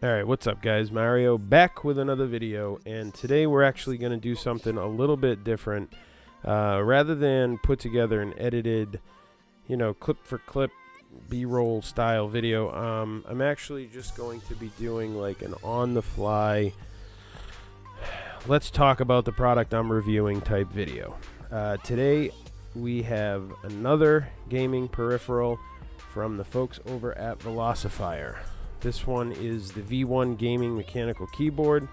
Alright, what's up guys? Mario back with another video, and today we're actually going to do something a little bit different. Rather than put together an edited, clip for clip B-roll style video, I'm actually just going to be doing like an on-the-fly, let's talk about the product I'm reviewing type video. Today we have another gaming peripheral from the folks over at VELOCIFIRE. This one is the V1 gaming mechanical keyboard,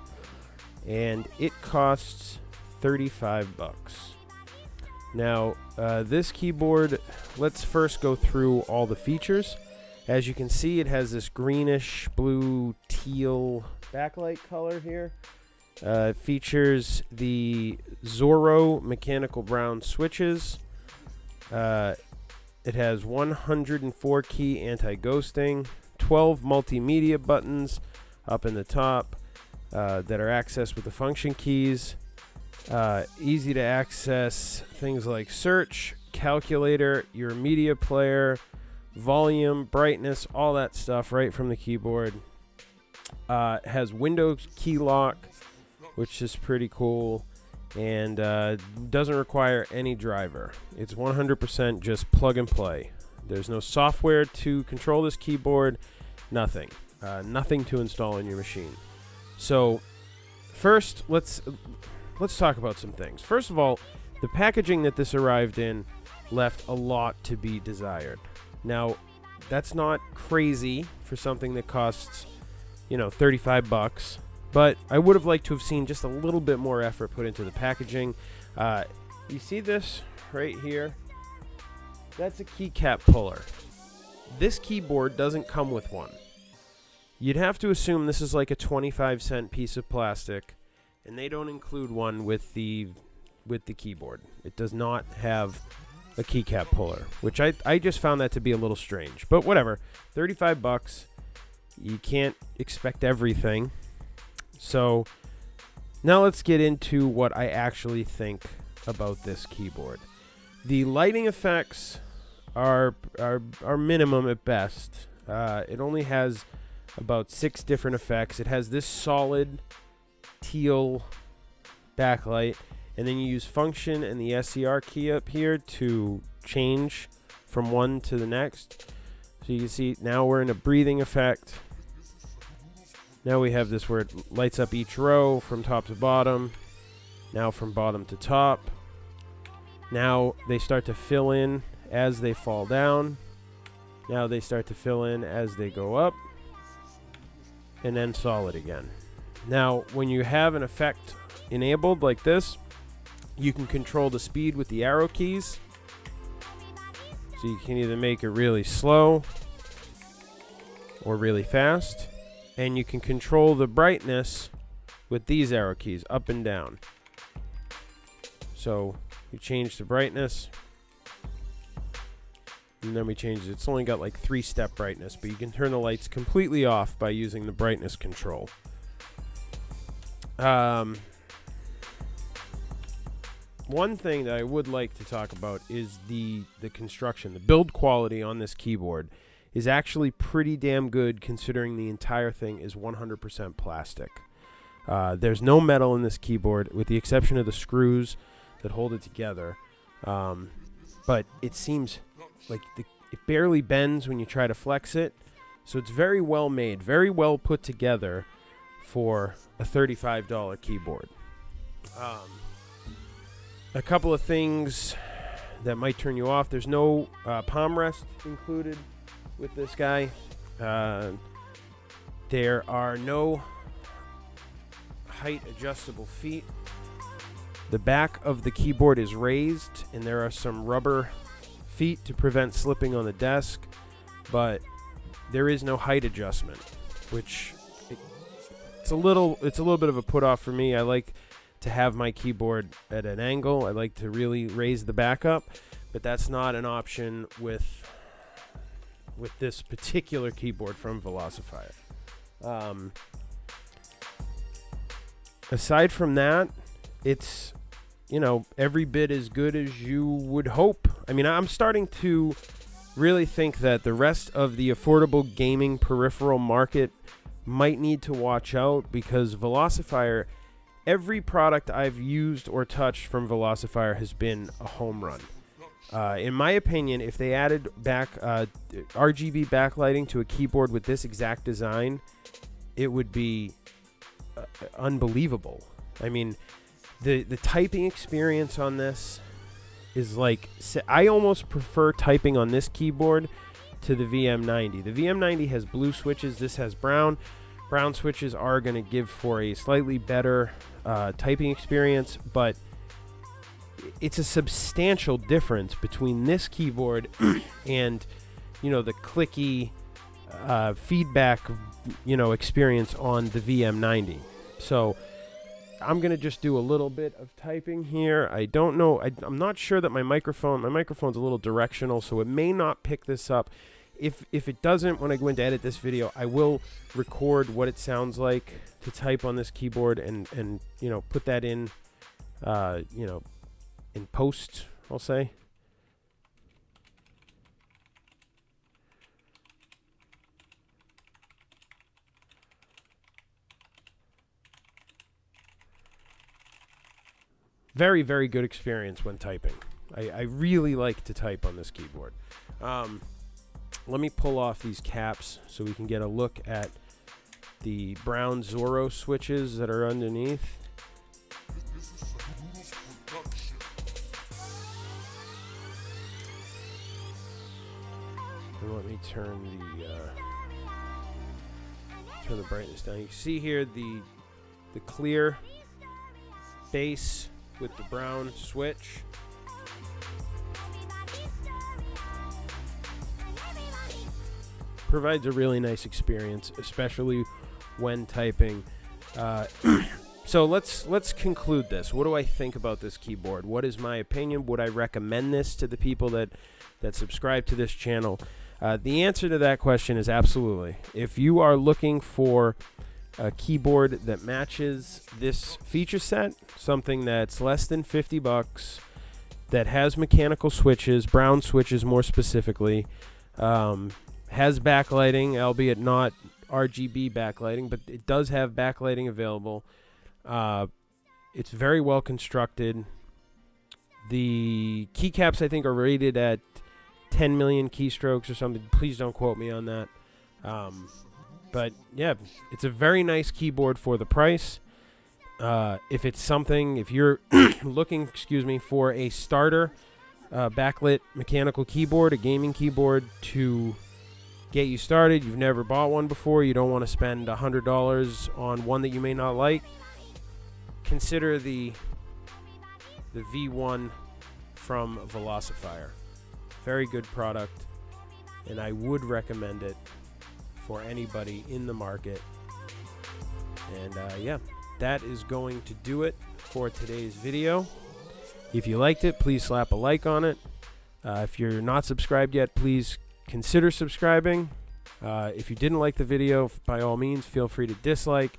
and it costs 35 bucks. Now, this keyboard, let's first go through all the features. As you can see, it has this greenish blue teal backlight color here. It features the Zorro mechanical brown switches. It has 104 key anti-ghosting, 12 multimedia buttons up in the top that are accessed with the function keys. Easy to access things like search, calculator, your media player, volume, brightness, all that stuff right from the keyboard. It has Windows key lock, which is pretty cool, and doesn't require any driver. It's 100% just plug and play. There's no software to control this keyboard, nothing. Nothing to install on your machine. So first, let's talk about some things. First of all, the packaging that this arrived in left a lot to be desired. Now, that's not crazy for something that costs, 35 bucks, but I would have liked to have seen just a little bit more effort put into the packaging. You see this right here? That's a keycap puller. This keyboard doesn't come with one. You'd have to assume this is like a 25-cent piece of plastic, and they don't include one with the keyboard. It does not have a keycap puller, which I just found that to be a little strange. But whatever, 35 bucks. You can't expect everything. So now let's get into what I actually think about this keyboard. The lighting effects are minimum at best. It only has about 6 different effects. It has this solid teal backlight, and then you use function and the SCR key up here to change from one to the next. So you can see now we're in a breathing effect. Now we have this where it lights up each row from top to bottom. Now from bottom to top. Now they start to fill in as they fall down. Now they start to fill in as they go up. And then solid again. Now, when you have an effect enabled like this, you can control the speed with the arrow keys. So you can either make it really slow or really fast. And you can control the brightness with these arrow keys, up and down. So you change the brightness, and then we change it. It's only got like 3-step brightness, but you can turn the lights completely off by using the brightness control. One thing that I would like to talk about is the construction. The build quality on this keyboard is actually pretty damn good, considering the entire thing is 100% plastic. There's no metal in this keyboard, with the exception of the screws that hold it together. But it seems like it barely bends when you try to flex it. So it's very well made, very well put together for a $35 keyboard. A couple of things that might turn you off. There's no palm rest included with this guy. There are no height adjustable feet. The back of the keyboard is raised, and there are some rubber feet to prevent slipping on the desk, but there is no height adjustment, which it's a little bit of a put off for me. I like to have my keyboard at an angle. I like to really raise the back up, but that's not an option with this particular keyboard from VELOCIFIRE. aside from that, it's, you know, every bit as good as you would hope. I mean, I'm starting to really think that the rest of the affordable gaming peripheral market might need to watch out, because VELOCIFIRE, every product I've used or touched from VELOCIFIRE has been a home run. In my opinion, if they added back RGB backlighting to a keyboard with this exact design, it would be unbelievable. I mean, the typing experience on this is like, I almost prefer typing on this keyboard to the VM90. The VM90 has blue switches. This has brown. Brown switches are going to give for a slightly better typing experience, but it's a substantial difference between this keyboard and, you know, the clicky feedback, you know, experience on the VM90. So I'm going to just do a little bit of typing here. I don't know. I'm not sure that my microphone's a little directional, so it may not pick this up. If it doesn't, when I go in to edit this video, I will record what it sounds like to type on this keyboard and you know, put that in, you know, in post, I'll say. Very, very good experience when typing. I really like to type on this keyboard. Let me pull off these caps so we can get a look at the brown Zorro switches that are underneath. And let me turn the brightness down. You can see here the clear base with the brown switch. Provides a really nice experience, especially when typing. So let's conclude this. What do I think about this keyboard? What is my opinion? Would I recommend this to the people that subscribe to this channel? The answer to that question is absolutely. If you are looking for a keyboard that matches this feature set, something that's less than $50, that has mechanical switches, brown switches more specifically, has backlighting, albeit not RGB backlighting, but it does have backlighting available. It's very well constructed. The keycaps, I think, are rated at 10 million keystrokes or something. Please don't quote me on that. But yeah, it's a very nice keyboard for the price. If you're looking, for a starter backlit mechanical keyboard, a gaming keyboard to get you started, you've never bought one before, you don't want to spend $100 on one that you may not like, consider the V1 from VELOCIFIRE. Very good product, and I would recommend it for anybody in the market. And yeah, that is going to do it for today's video. If you liked it, please slap a like on it. If you're not subscribed yet, please consider subscribing. If you didn't like the video, by all means, feel free to dislike.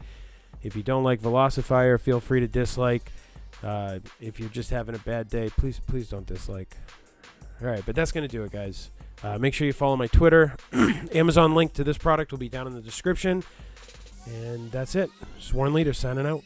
If you don't like VELOCIFIRE, feel free to dislike. If you're just having a bad day, please don't dislike. All right, but that's going to do it, guys. Make sure you follow my Twitter. Amazon link to this product will be down in the description. And that's it. Sworn Leader signing out.